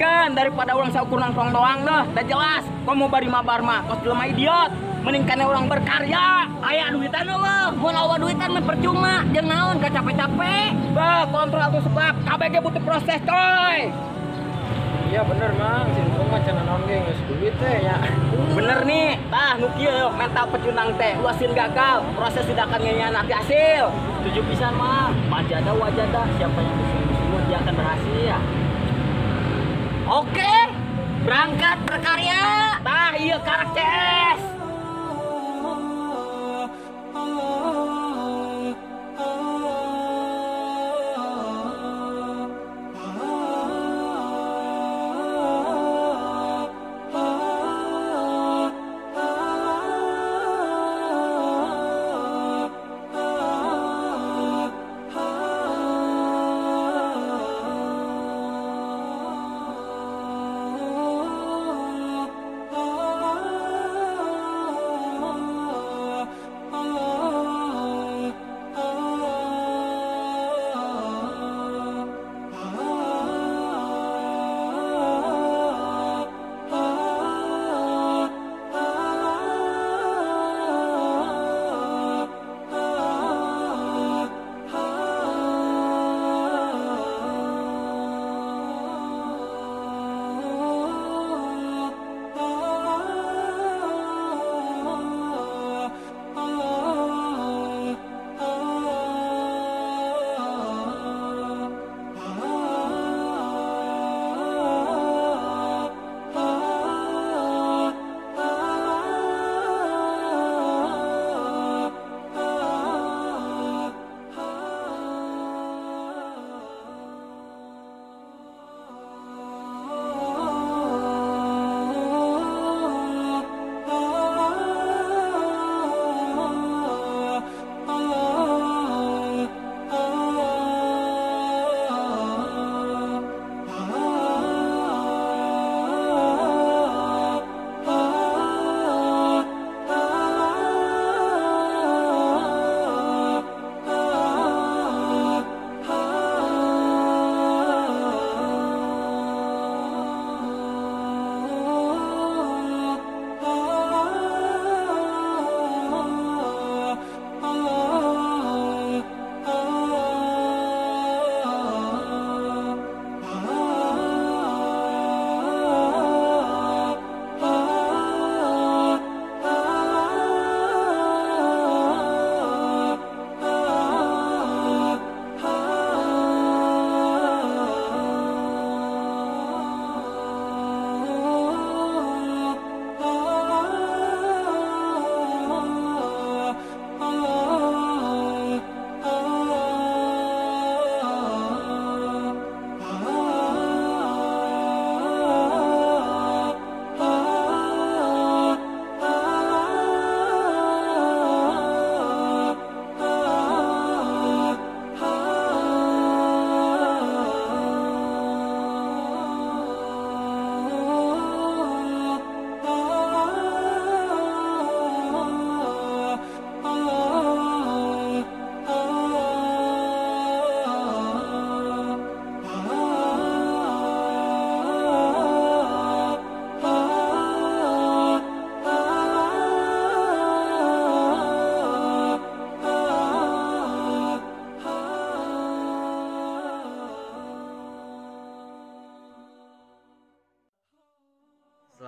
Jen, daripada orang saukur nongkrong doang dah. Udah jelas, kamu bari mabar mah, kos jelema idiot. Mending orang berkarya, aya duitan eueuh. Mun awa duitan mah percuma, jeung naon ka capek-capek. Bah, kontrol tuh sebab KBG butuh proses, coy. Iya bener mang, sintung mah cenah naon ge geus duit teh ya. Bener nih, tah nu kieu mental pecundang teh, luasin gagal, proses tidak akan ngehianati hasil. Setuju pisan mah, wajada wajada, siapa yang disungguh-sungguh dia akan berhasil. Oke, berangkat berkarya. Tah ieu karak CS.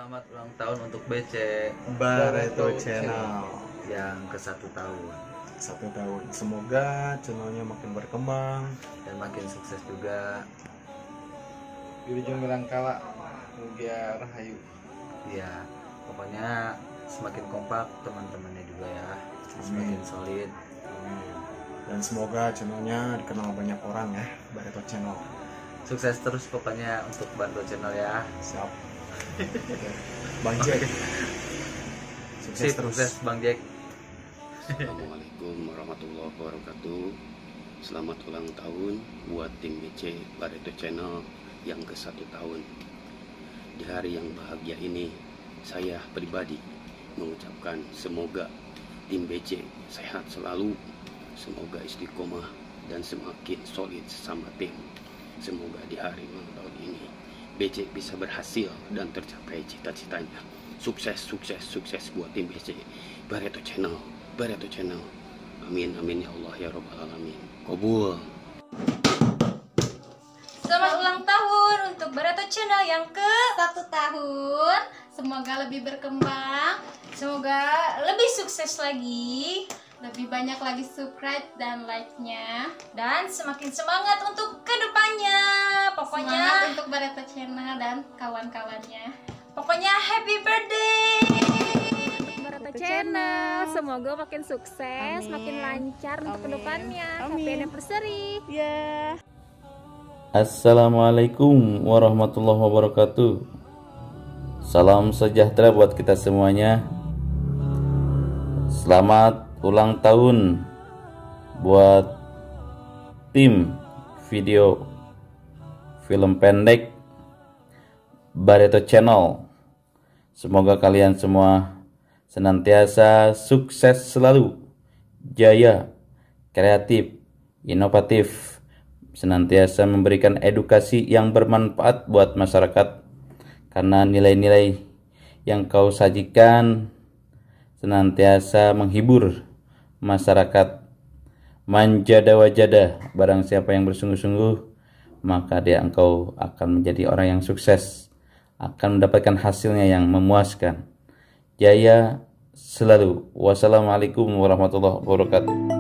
Selamat ulang tahun untuk BC Barreto Channel yang ke-1 tahun. 1 tahun. Semoga channelnya makin berkembang Dan makin sukses juga. Wilujeng Milangkala Mugia Rahayu. Ya, pokoknya semakin kompak teman-temannya juga ya. Semakin solid. dan semoga channelnya dikenal banyak orang ya, Barreto Channel. Sukses terus pokoknya untuk Barreto Channel ya. Siap. Bang Jack. Sukses terus. Sukses Bang Jack. Assalamualaikum warahmatullahi wabarakatuh. Selamat ulang tahun buat tim BC Barreto Channel yang ke-1 tahun. Di hari yang bahagia ini, saya pribadi mengucapkan semoga tim BC sehat selalu, semoga istiqomah dan semakin solid sesama tim. Semoga di hari ulang tahun ini BC bisa berhasil dan tercapai cita-citanya. Sukses, sukses, sukses buat tim BC Barreto Channel. Amin, amin ya Allah ya Rabbal Alamin. Kabul. Selamat ulang tahun untuk Barreto Channel yang ke 1 tahun. Semoga lebih berkembang, semoga lebih sukses lagi, lebih banyak lagi subscribe dan like-nya, dan semakin semangat untuk kedepannya. Pokoknya semangat untuk Barreto Channel dan kawan-kawannya. Pokoknya happy birthday Barreto Channel, semoga makin sukses, makin lancar untuk kedepannya. Happy anniversary. Assalamualaikum warahmatullahi wabarakatuh. Salam sejahtera buat kita semuanya. Selamat ulang tahun buat tim video film pendek Barreto Channel. Semoga kalian semua senantiasa sukses selalu, jaya, kreatif, inovatif, senantiasa memberikan edukasi yang bermanfaat buat masyarakat, karena nilai-nilai yang kau sajikan senantiasa menghibur masyarakat. Manjada wajada, barang siapa yang bersungguh-sungguh, maka dia engkau akan menjadi orang yang sukses, akan mendapatkan hasilnya yang memuaskan. Jaya selalu. Wassalamualaikum warahmatullahi wabarakatuh.